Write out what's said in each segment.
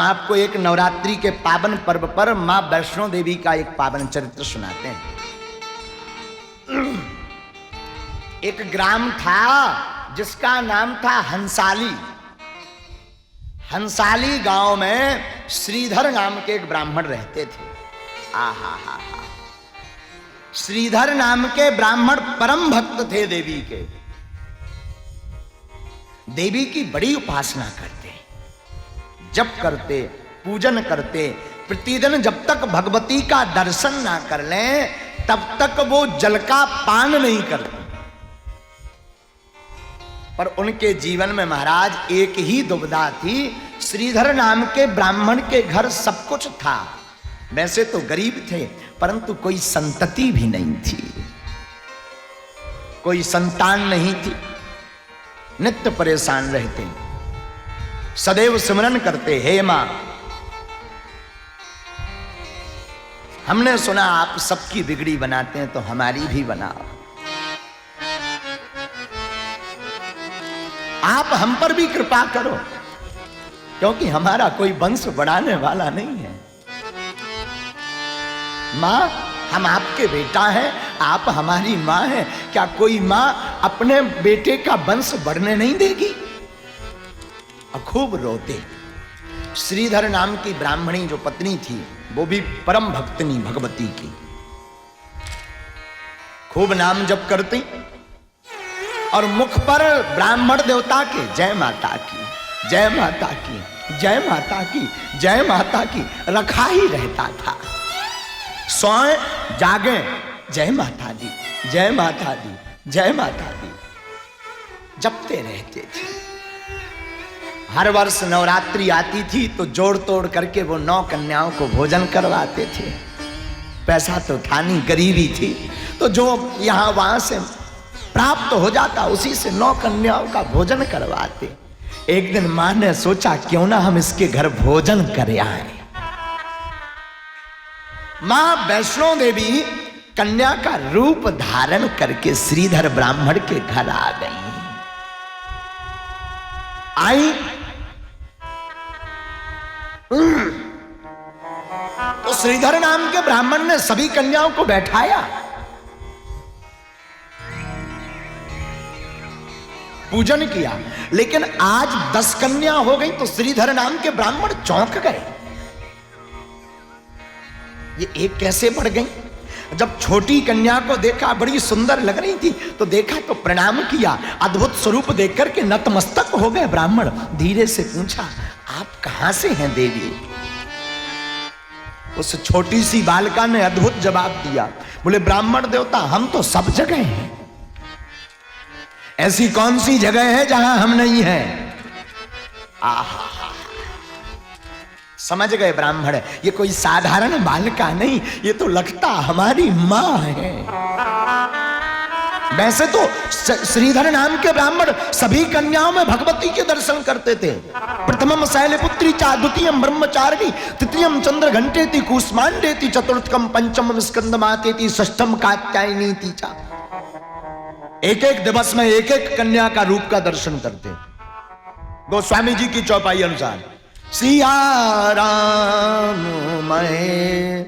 आपको एक नवरात्रि के पावन पर्व पर मां वैष्णो देवी का एक पावन चरित्र सुनाते हैं। एक ग्राम था जिसका नाम था हंसाली। हंसाली गांव में श्रीधर नाम के एक ब्राह्मण रहते थे। आहा हा हा। श्रीधर नाम के ब्राह्मण परम भक्त थे देवी के। देवी की बड़ी उपासना करते, जप करते, पूजन करते। प्रतिदिन जब तक भगवती का दर्शन ना कर लें तब तक वो जल का पान नहीं करते। पर उनके जीवन में महाराज एक ही दुविधा थी। श्रीधर नाम के ब्राह्मण के घर सब कुछ था, वैसे तो गरीब थे, परंतु कोई संतति भी नहीं थी, कोई संतान नहीं थी। नित्य परेशान रहते, सदैव सिमरन करते, हे मां हमने सुना आप सबकी बिगड़ी बनाते हैं तो हमारी भी बनाओ। आप हम पर भी कृपा करो, क्योंकि हमारा कोई वंश बढ़ाने वाला नहीं है। मां हम आपके बेटा हैं, आप हमारी मां हैं, क्या कोई मां अपने बेटे का वंश बढ़ने नहीं देगी? और खूब रोते। श्रीधर नाम की ब्राह्मणी जो पत्नी थी वो भी परम भक्तनी भगवती की, खूब नाम जप करती और मुख पर ब्राह्मण देवता के जय माता की, जय माता की, जय माता की, जय माता की रखा ही रहता था। सोए जागे जय माता दी, जय माता दी, जय माता दी जपते रहते थे। हर वर्ष नवरात्रि आती थी तो जोड़ तोड़ करके वो 9 कन्याओं को भोजन करवाते थे। पैसा तो था नहीं, गरीबी थी, तो जो यहां वहां से प्राप्त हो जाता उसी से 9 कन्याओं का भोजन करवाते। एक दिन मां ने सोचा क्यों ना हम इसके घर भोजन कर आए। मां वैष्णो देवी कन्या का रूप धारण करके श्रीधर ब्राह्मण के घर आ गई। आई तो श्रीधर नाम के ब्राह्मण ने सभी कन्याओं को बैठाया, पूजन किया। लेकिन आज 10 कन्या हो गई तो श्रीधर नाम के ब्राह्मण चौंक गए, ये एक कैसे बढ़ गई? जब छोटी कन्या को देखा, बड़ी सुंदर लग रही थी, तो देखा तो प्रणाम किया। अद्भुत स्वरूप देख करके नतमस्तक हो गए ब्राह्मण। धीरे से पूछा आप कहां से हैं देवी? उस छोटी सी बालिका ने अद्भुत जवाब दिया, बोले ब्राह्मण देवता हम तो सब जगह हैं, ऐसी कौन सी जगह है जहां हम नहीं हैं? आहा, समझ गए ब्राह्मण, ये कोई साधारण बालिका नहीं, ये तो लगता हमारी मां है। वैसे तो श्रीधर नाम के ब्राह्मण सभी कन्याओं में भगवती के दर्शन करते थे। प्रथमम शैलपुत्री चा, द्वितीयम ब्रह्मचारिणी, तृतीयम चंद्रघंटेति कूष्मांडेति, चतुर्थकम पंचम स्कंदमातेति, षष्ठम कात्यायनीति चा। एक एक दिवस में एक एक कन्या का रूप का दर्शन करते। गोस्वामी जी की चौपाई अनुसार सिया राम मैं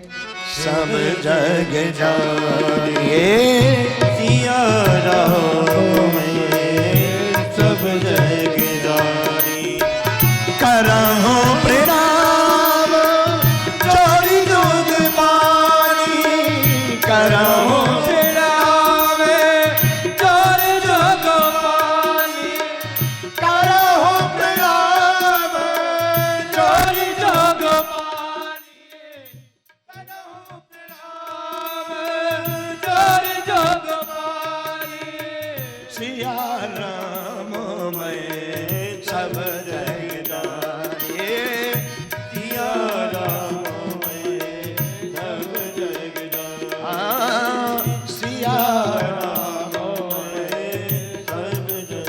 सब जग जानिए, सिया राम मैं सब जग जानी, करहु प्रणाम चोरी जोग पानी, करहु प्रणाम चोरी जोग पानी, करहु प्रणाम चोरी जोग पानी, करहु प्रणाम चोरी जोग पानी, सिया राम मैं सब जग जानिए, सिया राम मैं सब जग जानी, सिया राम मैं सब जग।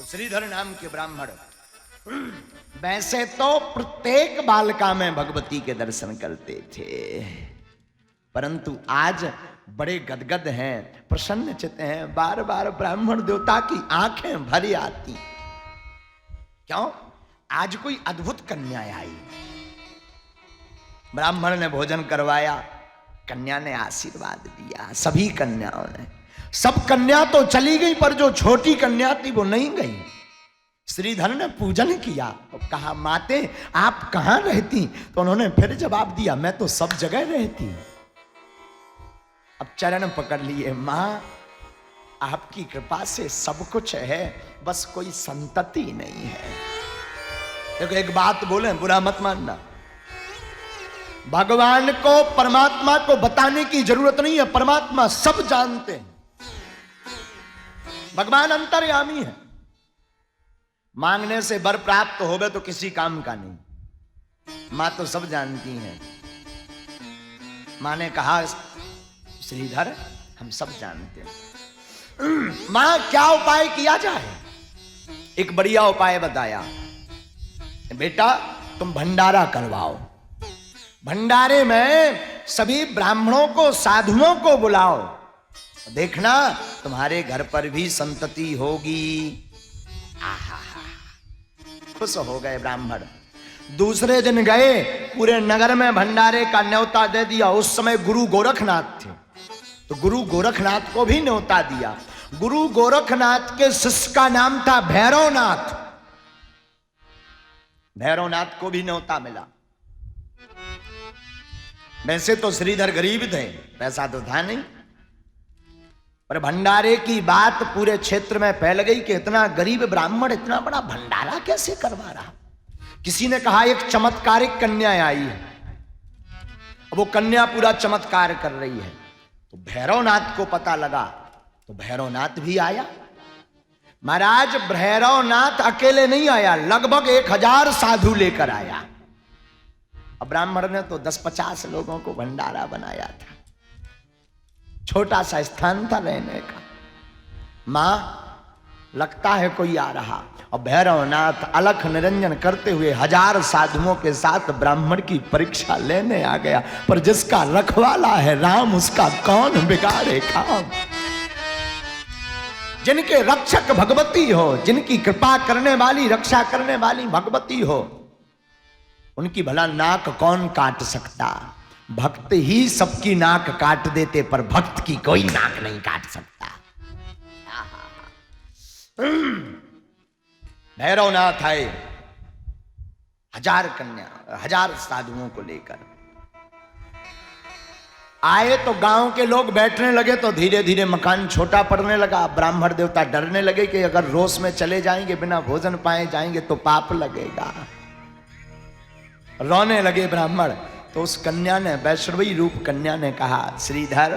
श्रीधर नाम के ब्राह्मण वैसे तो प्रत्येक बालिका में भगवती के दर्शन करते थे, परंतु आज बड़े गदगद हैं, प्रसन्न चित्त हैं। बार बार ब्राह्मण देवता की आंखें भरी आती। क्यों? आज कोई अद्भुत कन्या आई। ब्राह्मण ने भोजन करवाया, कन्या ने आशीर्वाद दिया, सभी कन्याओं ने। सब कन्या तो चली गई, पर जो छोटी कन्या थी वो नहीं गई। श्रीधर ने पूजन किया और कहा, माते आप कहां रहती? तो उन्होंने फिर जवाब दिया, मैं तो सब जगह रहती। अब चरण पकड़ लिए, मां आपकी कृपा से सब कुछ है, बस कोई संतति नहीं है। देखो एक बात बोले, बुरा मत मानना, भगवान को, परमात्मा को बताने की जरूरत नहीं है, परमात्मा सब जानते हैं। भगवान अंतर्यामी है। मांगने से वर प्राप्त होवे तो किसी काम का नहीं। मां तो सब जानती हैं। मां ने कहा, श्रीधर हम सब जानते हैं। मां क्या उपाय किया जाए? एक बढ़िया उपाय बताया, बेटा तुम भंडारा करवाओ। भंडारे में सभी ब्राह्मणों को, साधुओं को बुलाओ, देखना तुम्हारे घर पर भी संतति होगी। खुश हो गए ब्राह्मण। दूसरे दिन गए, पूरे नगर में भंडारे का न्योता दे दिया। उस समय गुरु गोरखनाथ थे, तो गुरु गोरखनाथ को भी न्योता दिया। गुरु गोरखनाथ के शिष्य का नाम था भैरवनाथ। भैरवनाथ को भी न्योता मिला। वैसे तो श्रीधर गरीब थे, पैसा तो था नहीं, पर भंडारे की बात पूरे क्षेत्र में फैल गई कि इतना गरीब ब्राह्मण इतना बड़ा भंडारा कैसे करवा रहा। किसी ने कहा एक चमत्कारिक कन्या आई है। अब वो कन्या पूरा चमत्कार कर रही है। तो भैरवनाथ को पता लगा, तो भैरवनाथ भी आया। महाराज भैरवनाथ अकेले नहीं आया, लगभग 1000 साधु लेकर आया। अब ब्राह्मण ने तो 10-50 लोगों को भंडारा बनाया था। छोटा सा स्थान था रहने का। मां लगता है कोई आ रहा, और भैरवनाथ अलख निरंजन करते हुए 1000 साधुओं के साथ ब्राह्मण की परीक्षा लेने आ गया। पर जिसका रखवाला है राम, उसका कौन बिगाड़े काम। जिनके रक्षक भगवती हो, जिनकी कृपा करने वाली, रक्षा करने वाली भगवती हो, उनकी भला नाक कौन काट सकता। भक्त ही सबकी नाक काट देते, पर भक्त की कोई नाक नहीं काट सकता। भैरवनाथ आए 1000 कन्या, 1000 साधुओं को लेकर आए। तो गांव के लोग बैठने लगे, तो धीरे धीरे मकान छोटा पड़ने लगा। ब्राह्मण देवता डरने लगे कि अगर रोष में चले जाएंगे, बिना भोजन पाए जाएंगे तो पाप लगेगा। रोने लगे ब्राह्मण। तो उस कन्या ने, वैष्णवी रूप कन्या ने कहा, श्रीधर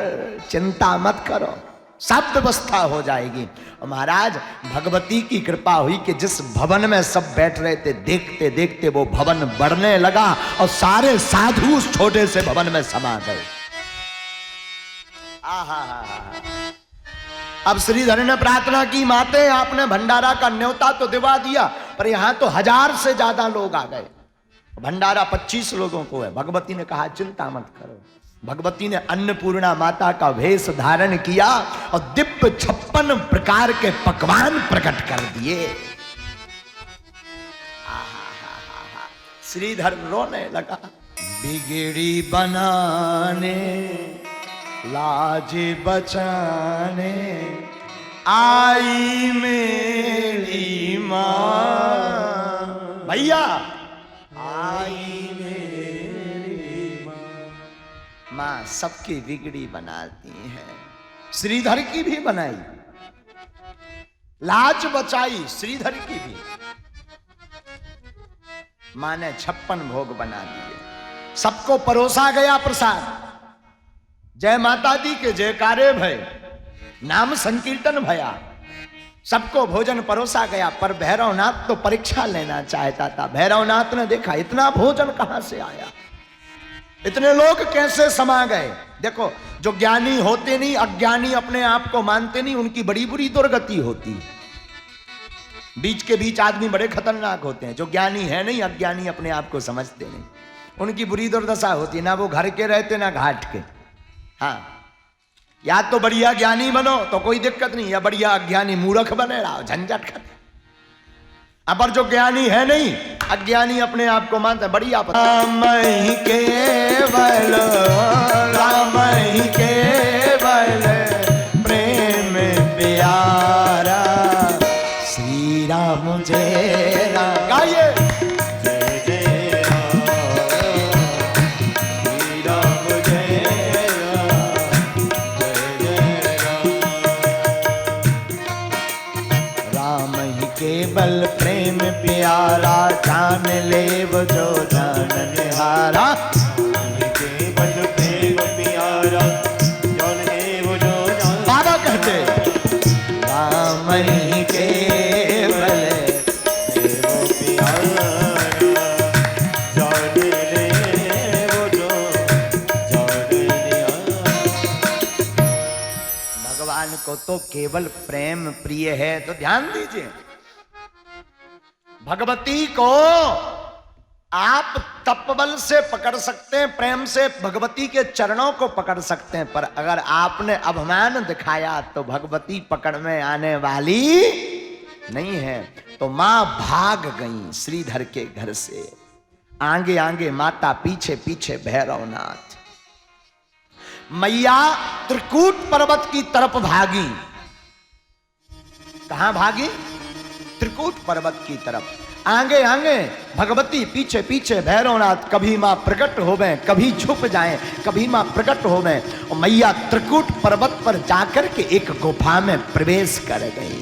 चिंता मत करो, सब व्यवस्था हो जाएगी। और महाराज भगवती की कृपा हुई कि जिस भवन में सब बैठ रहे थे, देखते देखते वो भवन बढ़ने लगा और सारे साधु उस छोटे से भवन में समा गए। अब श्रीधर ने प्रार्थना की, माते आपने भंडारा का न्योता तो दिवा दिया, पर यहां तो 1000 से ज्यादा लोग आ गए। भंडारा 25 लोगों को है। भगवती ने कहा, चिंता मत करो। भगवती ने अन्नपूर्णा माता का वेश धारण किया और दिव्य 56 प्रकार के पकवान प्रकट कर दिए। श्रीधर रोने लगा। बिगड़ी बनाने, लाज बचाने आई मेरी मां। भैया आई मेरी मां सबकी बिगड़ी बनाती है। श्रीधर की भी बनाई, लाज बचाई श्रीधर की भी। मां ने 56 भोग बना दिए, सबको परोसा गया प्रसाद। जय माता दी के जयकारे भय, नाम संकीर्तन भया, सबको भोजन परोसा गया। पर भैरवनाथ तो परीक्षा लेना चाहता था। भैरवनाथ ने देखा इतना भोजन कहां से आया, इतने लोग कैसे समा गए। देखो जो ज्ञानी होते नहीं, अज्ञानी अपने आप को मानते नहीं, उनकी बड़ी बुरी दुर्गति होती है। बीच के बीच आदमी बड़े खतरनाक होते हैं। जो ज्ञानी है नहीं, अज्ञानी अपने आप को समझते नहीं, उनकी बुरी दुर्दशा होती है। ना वो घर के रहते ना घाट के। हाँ, या तो बढ़िया ज्ञानी बनो तो कोई दिक्कत नहीं, या बढ़िया अज्ञानी मूर्ख बने रहो, झंझट खत्म। अब और जो ज्ञानी है नहीं, अज्ञानी अपने आप को मानता है, बड़ी आपत्ति। राम ही केवल, राम ही केवल प्रेम प्यारा, श्री राम जय राम। गाइए जय जय राम, श्री राम जय राम, जय जय राम। राम ही केवल प्रेम प्यारा, जान लेव जो जानहारा। केवल प्रेम प्यारा, जान लेव जो जान। बाबा कहते राम ही केवल प्रेम प्यारा, जान लेव जो जान लिया। भगवान को तो केवल प्रेम प्रिय है। तो ध्यान दीजिए, भगवती को आप तपबल से पकड़ सकते हैं, प्रेम से भगवती के चरणों को पकड़ सकते हैं, पर अगर आपने अभिमान दिखाया तो भगवती पकड़ में आने वाली नहीं है। तो मां भाग गई श्रीधर के घर से, आगे आगे माता, पीछे पीछे भैरवनाथ। मैया त्रिकूट पर्वत की तरफ भागी। कहां भागी? त्रिकूट पर्वत की तरफ। आगे आगे भगवती, पीछे पीछे भैरवनाथ। कभी मां प्रकट होवे, कभी छुप जाएं, कभी मां प्रकट होवे। और मैया त्रिकूट पर्वत पर जाकर के एक गुफा में प्रवेश कर गई।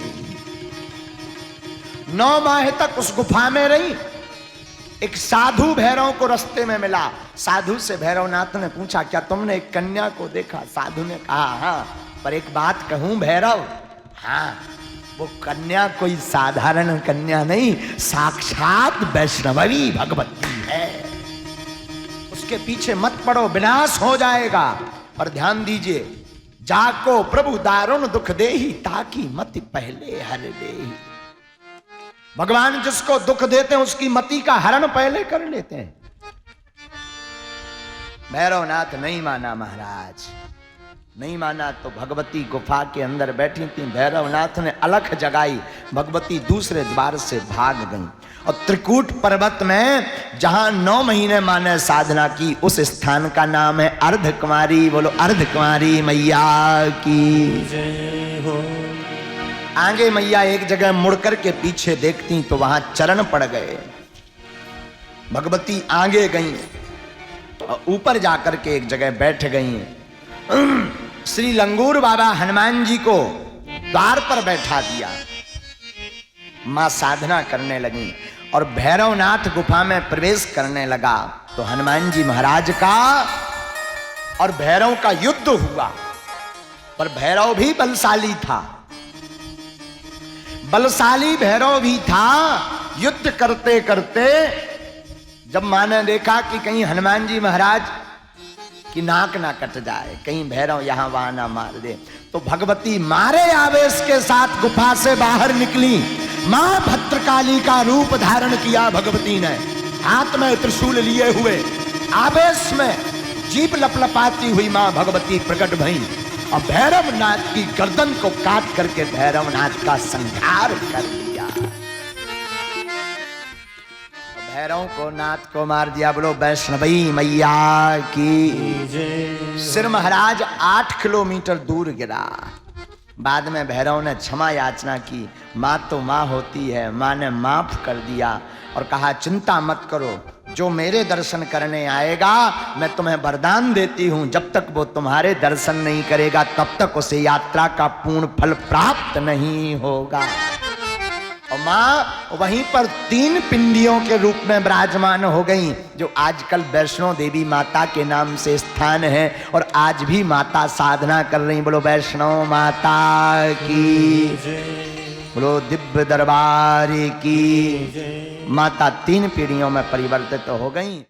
9 माह तक उस गुफा में रही। एक साधु भैरव को रास्ते में मिला। साधु से भैरवनाथ ने पूछा, क्या तुमने एक कन्या को देखा? साधु ने कहा, हाँ, पर एक बात कहूं भैरव, हाँ, वो कन्या कोई साधारण कन्या नहीं, साक्षात वैष्णवी भगवती है। उसके पीछे मत पड़ो, विनाश हो जाएगा। और ध्यान दीजिए, जाको प्रभु दारुण दुख देही, ताकि मति पहले हर देही। भगवान जिसको दुख देते हैं उसकी मति का हरण पहले कर लेते हैं। भैरवनाथ नहीं माना महाराज, नहीं माना। तो भगवती गुफा के अंदर बैठी थी। भैरवनाथ ने अलख जगाई, भगवती दूसरे द्वार से भाग गई। और त्रिकूट पर्वत में जहां 9 महीने मां ने साधना की, उस स्थान का नाम है अर्धकुमारी। बोलो अर्धकुमारी मैया की जय हो। आगे मैया एक जगह मुड़कर के पीछे देखती तो वहां चरण पड़ गए। भगवती आगे गई और ऊपर जाकर के एक जगह बैठ गई। श्री लंगूर बाबा हनुमान जी को द्वार पर बैठा दिया। मां साधना करने लगी और भैरवनाथ गुफा में प्रवेश करने लगा। तो हनुमान जी महाराज का और भैरव का युद्ध हुआ। पर भैरव भी बलशाली था, बलशाली भैरव भी था। युद्ध करते करते जब मां ने देखा कि कहीं हनुमान जी महाराज की नाक ना कट जाए, कहीं भैरव यहां वहां ना मार दे, तो भगवती मारे आवेश के साथ गुफा से बाहर निकली। मां भद्रकाली का रूप धारण किया भगवती ने, हाथ में त्रिशूल लिए हुए, आवेश में जीभ लपलपाती हुई मां भगवती प्रकट भई और भैरवनाथ की गर्दन को काट करके भैरवनाथ का संहार कर दिया। भैरव को नाथ को मार दिया। बोलो वैष्णवी मैया की। सिर महाराज 8 किलोमीटर दूर गिरा। बाद में भैरव ने क्षमा याचना की। मां तो मां होती है, मां ने माफ कर दिया और कहा चिंता मत करो, जो मेरे दर्शन करने आएगा मैं तुम्हें वरदान देती हूं, जब तक वो तुम्हारे दर्शन नहीं करेगा तब तक उसे यात्रा का पूर्ण फल प्राप्त नहीं होगा। और मां वहीं पर 3 पिंडियों के रूप में विराजमान हो गई, जो आजकल वैष्णो देवी माता के नाम से स्थान है और आज भी माता साधना कर रही। बोलो वैष्णो माता की, बोलो दिव्य दरबार की। माता 3 पीढ़ियों में परिवर्तित हो गई।